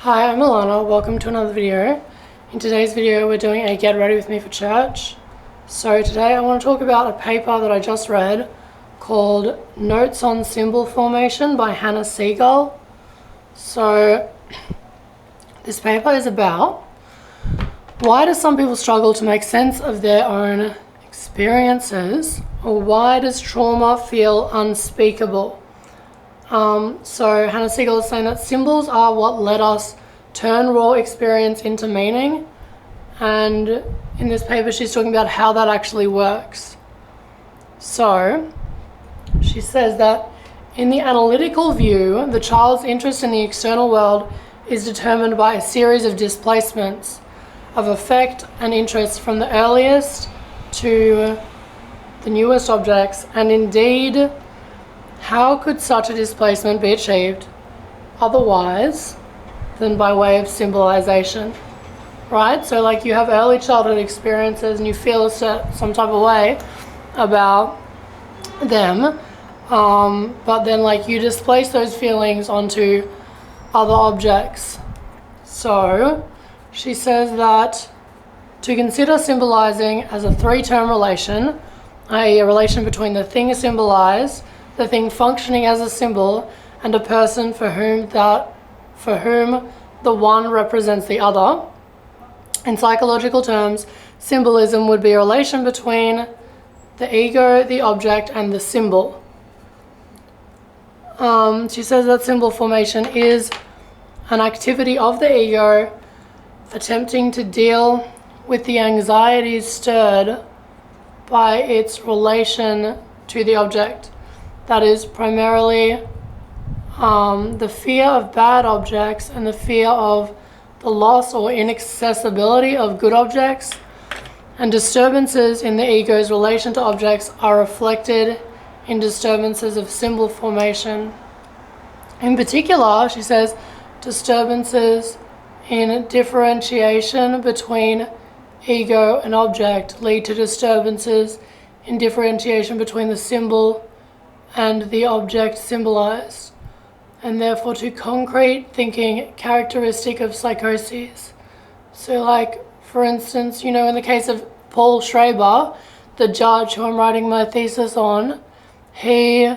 Hi, I'm Alana. Welcome to another video. In today's video, we're doing a Get Ready With Me for Church. So today I want to talk about a paper that I just read called Notes on Symbol Formation by Segal. So this paper is about why do some people struggle to make sense of their own experiences, or why does trauma feel unspeakable? So Segal is saying that symbols are what let us turn raw experience into meaning, and in this paper she's talking about how that actually works. So she says that in the analytical view, the child's interest in the external world is determined by a series of displacements of affect and interest from the earliest to the newest objects, and indeed, how could such a displacement be achieved otherwise than by way of symbolization, right? So like you have early childhood experiences and you feel some type of way about them, but then like you displace those feelings onto other objects. So she says that to consider symbolizing as a three-term relation, i.e. a relation between the thing symbolized, the thing functioning as a symbol, and a person for whom the one represents the other. In psychological terms, symbolism would be a relation between the ego, the object, and the symbol. She says that symbol formation is an activity of the ego attempting to deal with the anxieties stirred by its relation to the object. That is primarily the fear of bad objects and the fear of the loss or inaccessibility of good objects. And disturbances in the ego's relation to objects are reflected in disturbances of symbol formation. In particular, she says, disturbances in differentiation between ego and object lead to disturbances in differentiation between the symbol and the object symbolized, and therefore to concrete thinking characteristic of psychoses. So like, for instance, in the case of Paul Schreiber, the judge who I'm writing my thesis on, he,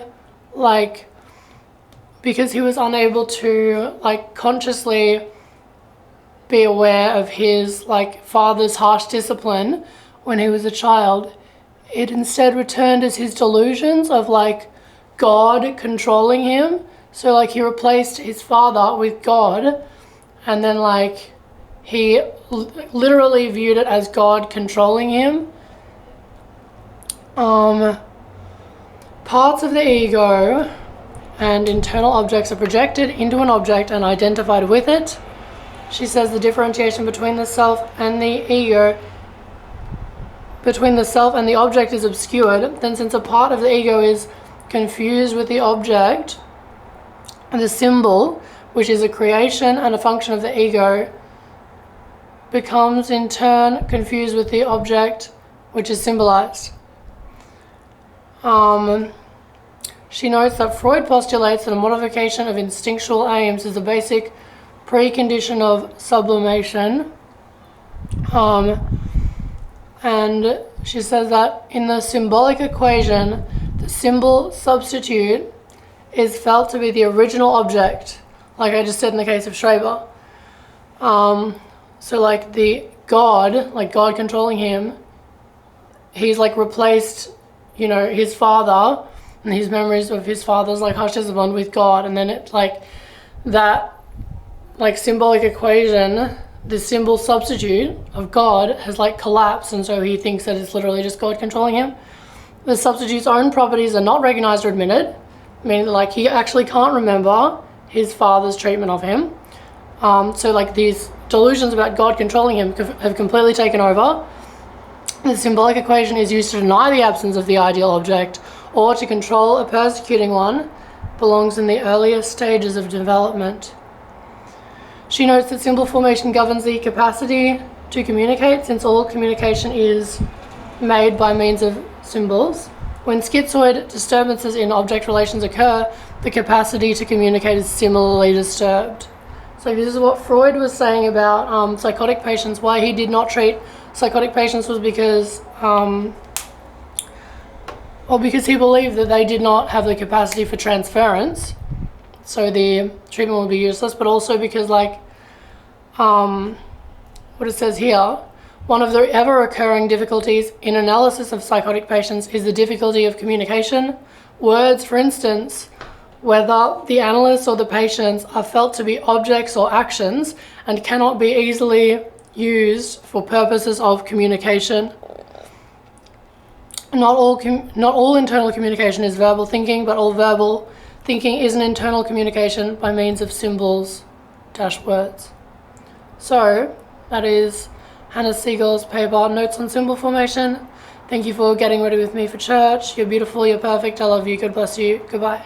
because he was unable to, consciously be aware of his, father's harsh discipline when he was a child, it instead returned as his delusions of, God controlling him. So he replaced his father with God, and then he literally viewed it as God controlling him. Parts of the ego and internal objects are projected into an object and identified with it. She says the differentiation between the self and the ego, between the self and the object, is obscured. Then since a part of the ego is confused with the object, the symbol, which is a creation and a function of the ego, becomes in turn confused with the object, which is symbolized. She notes that Freud postulates that a modification of instinctual aims is a basic precondition of sublimation. And she says that in the symbolic equation, the symbol substitute is felt to be the original object, like I just said in the case of Schreiber. So the God, God controlling him, he's replaced, his father and his memories of his father's harsh discipline with God, and then it's that symbolic equation, the symbol substitute of God has collapsed, and so he thinks that it's literally just God controlling him. The substitute's own properties are not recognized or admitted, meaning that he actually can't remember his father's treatment of him. So these delusions about God controlling him have completely taken over. The symbolic equation is used to deny the absence of the ideal object or to control a persecuting one, belongs in the earliest stages of development. She notes that symbol formation governs the capacity to communicate, since all communication is made by means of symbols. When schizoid disturbances in object relations occur, the capacity to communicate is similarly disturbed. So this is what Freud was saying about psychotic patients. Why he did not treat psychotic patients was because because he believed that they did not have the capacity for transference, so the treatment would be useless, but also because, like, what it says here, one of the ever-occurring difficulties in analysis of psychotic patients is the difficulty of communication. Words, for instance, whether the analysts or the patients are felt to be objects or actions and cannot be easily used for purposes of communication. Not all internal communication is verbal thinking, but all verbal thinking is an internal communication by means of symbols - words. So that is Hannah Segal's paper, Notes on Symbol Formation. Thank you for getting ready with me for church. You're beautiful, you're perfect, I love you, God bless you, goodbye.